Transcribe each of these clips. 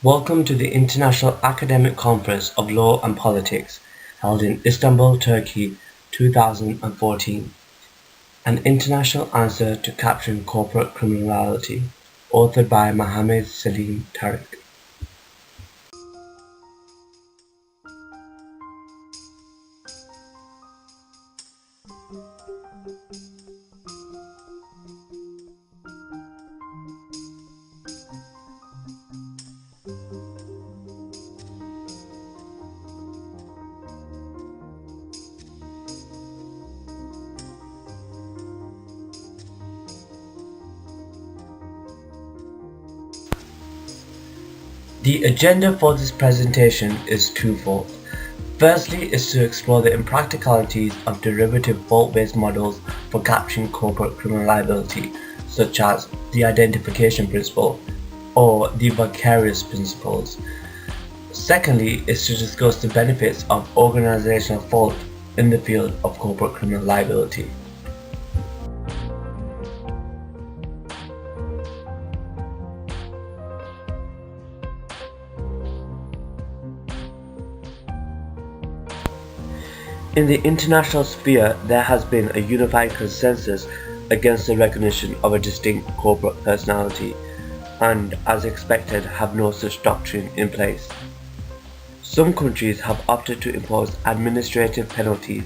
Welcome to the International Academic Conference of Law and Politics, held in Istanbul, Turkey, 2014. An International Answer to Capturing Corporate Criminality, authored by MOHAMMED TARIQ. The agenda for this presentation is twofold. Firstly is to explore the impracticalities of derivative fault-based models for capturing corporate criminal liability, such as the identification principle or the vicarious principles. Secondly is to discuss the benefits of organizational fault in the field of corporate criminal liability. In the international sphere, there has been a unified consensus against the recognition of a distinct corporate personality, and, as expected, have no such doctrine in place. Some countries have opted to impose administrative penalties,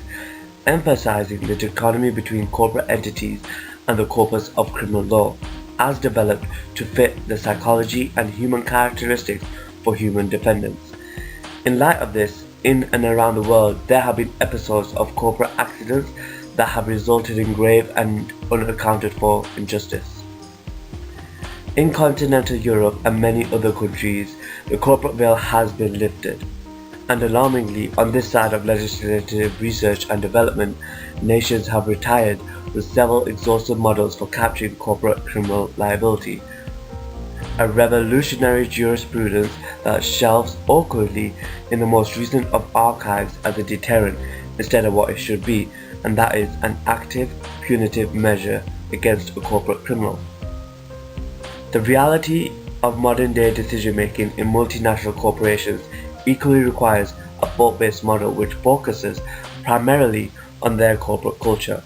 emphasizing the dichotomy between corporate entities and the corpus of criminal law, as developed to fit the psychology and human characteristics for human defendants. In light of this, in and around the world, there have been episodes of corporate accidents that have resulted in grave and unaccounted for injustice. In continental Europe and many other countries, the corporate veil has been lifted. And alarmingly, on this side of legislative research and development, nations have retired with several exhaustive models for capturing corporate criminal liability. A revolutionary jurisprudence that shelves awkwardly in the most recent of archives as a deterrent instead of what it should be, and that is an active, punitive measure against a corporate criminal. The reality of modern-day decision-making in multinational corporations equally requires a fault-based model which focuses primarily on their corporate culture.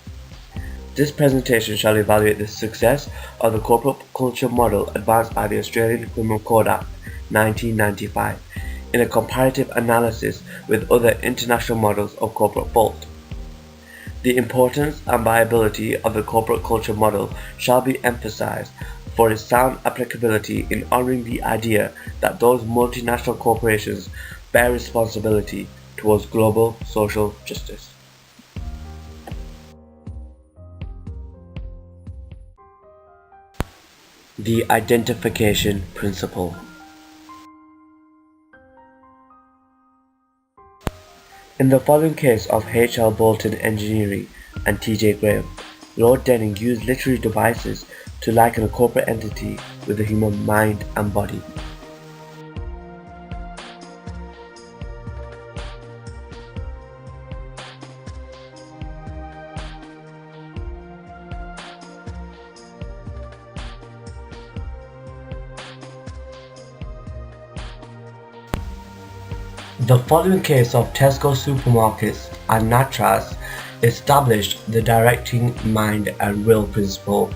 This presentation shall evaluate the success of the corporate culture model advanced by the Australian Criminal Code Act 1995 in a comparative analysis with other international models of corporate fault. The importance and viability of the corporate culture model shall be emphasized for its sound applicability in honoring the idea that those multinational corporations bear responsibility towards global social justice. The identification principle. In the following case of H. L. Bolton Engineering and T. J. Graham, Lord Denning used literary devices to liken a corporate entity with the human mind and body. The following case of Tesco supermarkets and Natras established the directing mind and will principle.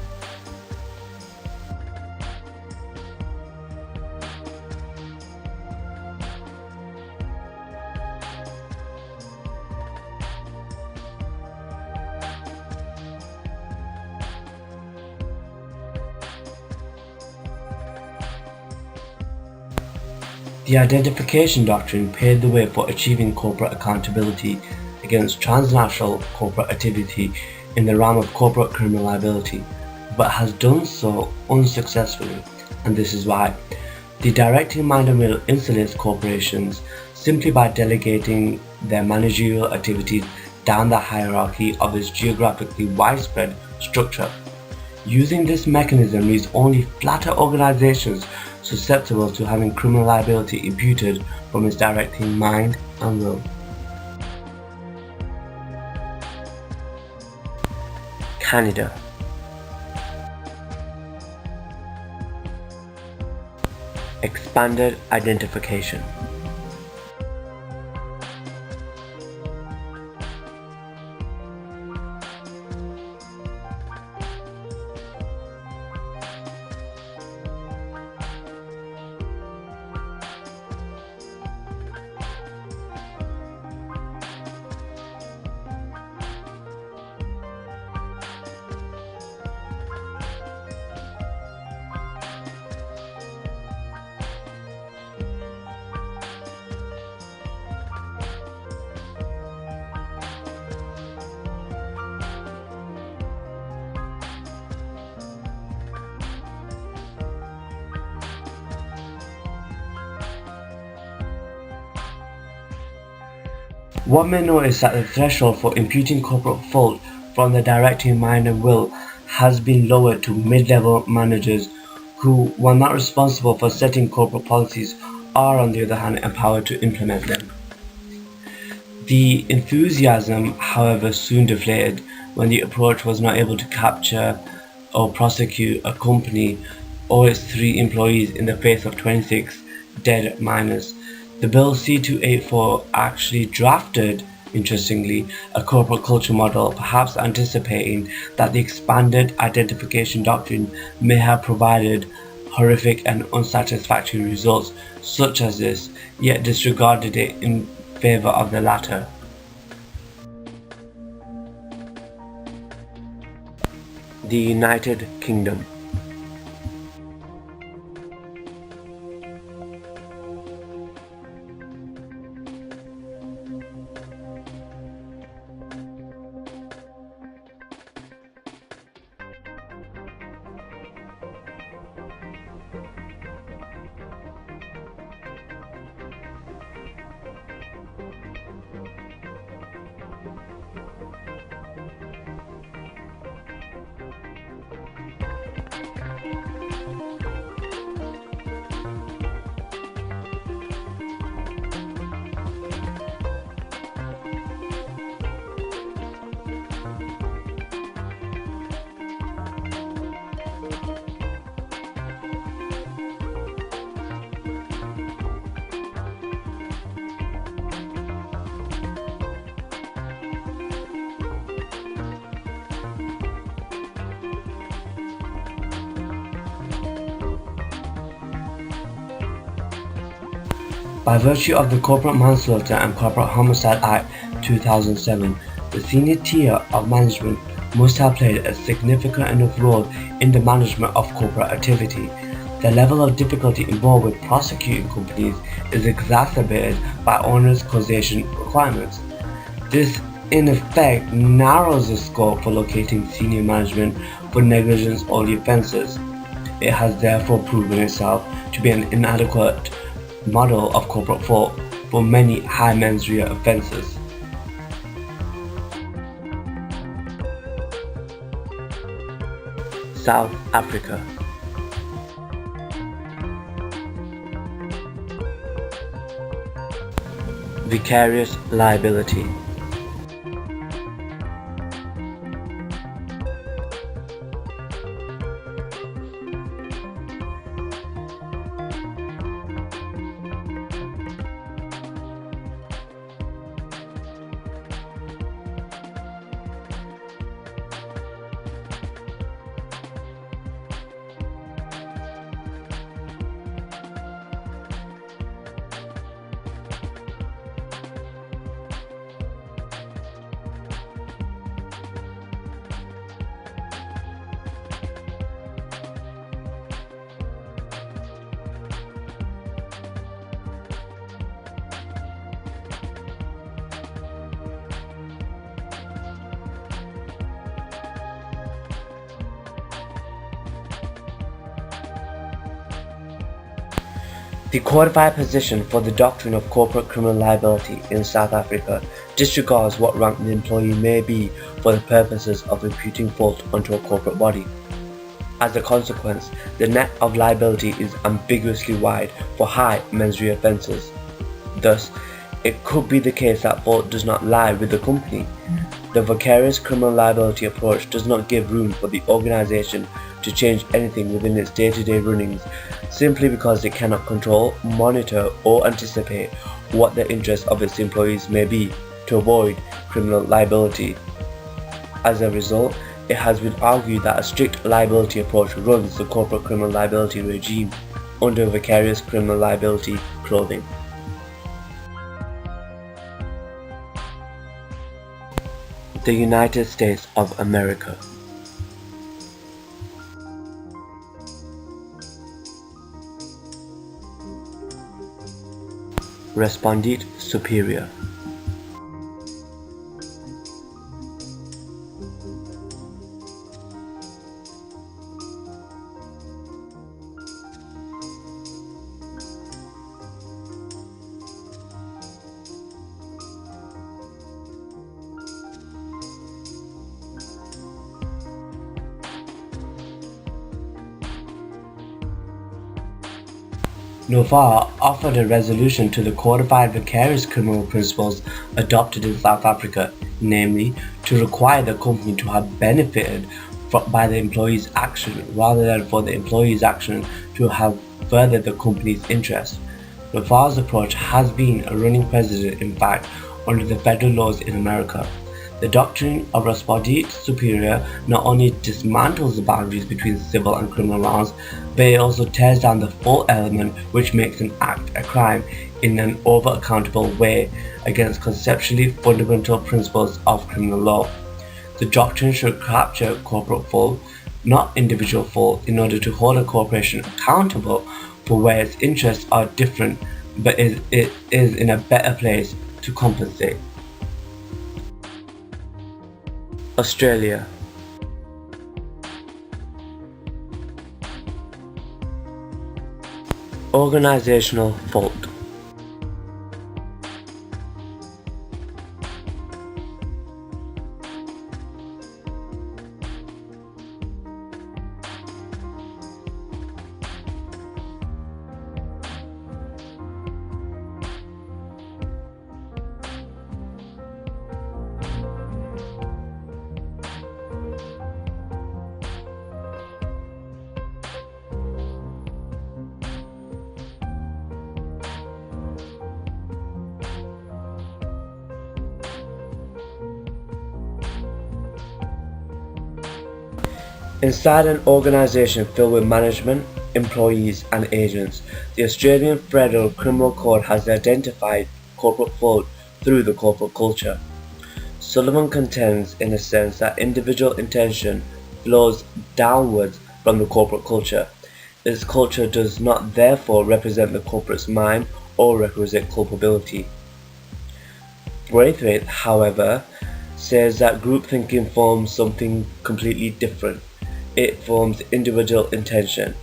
The identification doctrine paved the way for achieving corporate accountability against transnational corporate activity in the realm of corporate criminal liability, but has done so unsuccessfully, and this is why. The directing mind and will insulates corporations simply by delegating their managerial activities down the hierarchy of its geographically widespread structure. Using this mechanism leaves only flatter organizations susceptible to having criminal liability imputed from its directing mind and will. Canada. Expanded identification. One may notice that the threshold for imputing corporate fault from the directing mind and will has been lowered to mid-level managers who, while not responsible for setting corporate policies, are on the other hand empowered to implement them. The enthusiasm, however, soon deflated when the approach was not able to capture or prosecute a company or its 3 employees in the face of 26 dead miners. The Bill C-284 actually drafted, interestingly, a corporate culture model, perhaps anticipating that the expanded identification doctrine may have provided horrific and unsatisfactory results such as this, yet disregarded it in favor of the latter. The United Kingdom. By virtue of the Corporate Manslaughter and Corporate Homicide Act 2007, the senior tier of management must have played a significant enough role in the management of corporate activity. The level of difficulty involved with prosecuting companies is exacerbated by onerous causation requirements. This, in effect, narrows the scope for locating senior management for negligence or the offences. It has therefore proven itself to be an inadequate model of corporate fault for many high mens rea offences. South Africa. Vicarious liability. The codified position for the doctrine of corporate criminal liability in South Africa disregards what rank the employee may be for the purposes of imputing fault onto a corporate body. As a consequence, the net of liability is ambiguously wide for high mens rea offences. Thus, it could be the case that fault does not lie with the company. The vicarious criminal liability approach does not give room for the organisation to change anything within its day-to-day runnings simply because it cannot control, monitor, or anticipate what the interests of its employees may be to avoid criminal liability. As a result, it has been argued that a strict liability approach runs the corporate criminal liability regime under vicarious criminal liability clothing. The United States of America. Respondit superior. Novara offered a resolution to the codified vicarious criminal principles adopted in South Africa, namely, to require the company to have benefited by the employee's action rather than for the employee's action to have furthered the company's interest. Novara's approach has been a running precedent, in fact, under the federal laws in America. The doctrine of Respondit superior not only dismantles the boundaries between civil and criminal laws, but it also tears down the full element which makes an act a crime in an over-accountable way against conceptually fundamental principles of criminal law. The doctrine should capture corporate fault, not individual fault, in order to hold a corporation accountable for where its interests are different, but it is in a better place to compensate. Australia. Organizational fault. Inside an organisation filled with management, employees and agents, the Australian Federal Criminal Code has identified corporate fault through the corporate culture. Sullivan contends, in a sense, that individual intention flows downwards from the corporate culture. Its culture does not therefore represent the corporate's mind or requisite culpability. Braithwaite, however, says that group thinking forms something completely different. It forms individual intention,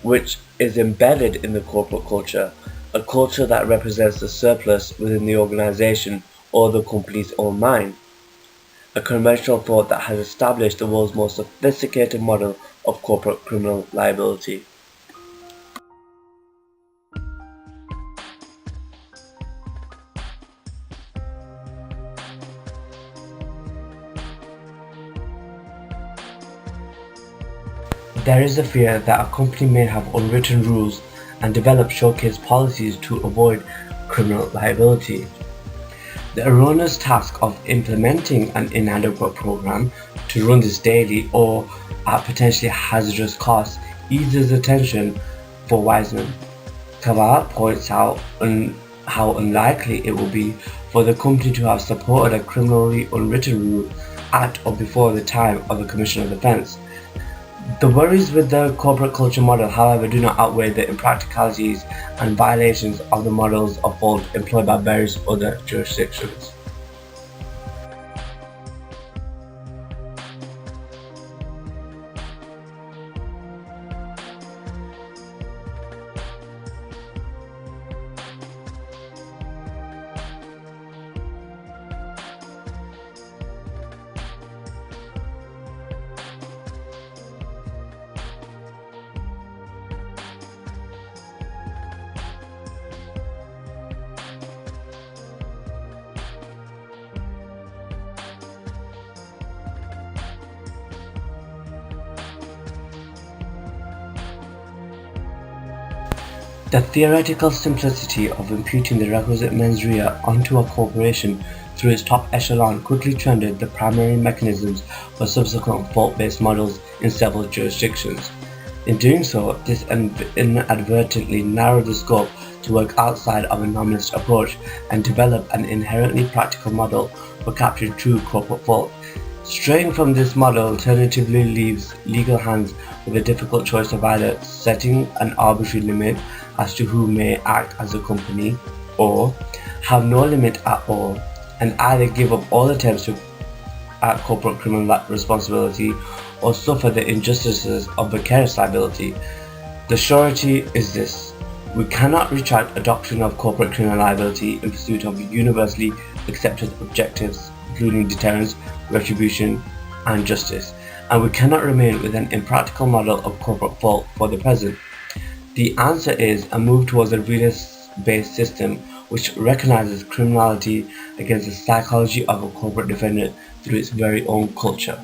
which is embedded in the corporate culture, a culture that represents the surplus within the organization or the company's own mind. A conventional thought that has established the world's most sophisticated model of corporate criminal liability. There is a fear that a company may have unwritten rules and develop showcase policies to avoid criminal liability. The erroneous task of implementing an inadequate program to run this daily or at potentially hazardous costs eases attention for Wiseman. Kaval points out how unlikely it will be for the company to have supported a criminally unwritten rule at or before the time of the commission of offence. The worries with the corporate culture model, however, do not outweigh the impracticalities and violations of the models of fault employed by various other jurisdictions. The theoretical simplicity of imputing the requisite mens rea onto a corporation through its top echelon quickly trended the primary mechanisms for subsequent fault-based models in several jurisdictions. In doing so, this inadvertently narrowed the scope to work outside of a nominalist approach and develop an inherently practical model for capturing true corporate fault. Straying from this model alternatively leaves legal hands with a difficult choice of either setting an arbitrary limit as to who may act as a company, or have no limit at all and either give up all attempts at corporate criminal responsibility or suffer the injustices of vicarious liability. The surety is this: we cannot retract adoption of corporate criminal liability in pursuit of universally accepted objectives, including deterrence, retribution, and justice, and we cannot remain with an impractical model of corporate fault for the present. The answer is a move towards a realist-based system which recognizes criminality against the psychology of a corporate defendant through its very own culture.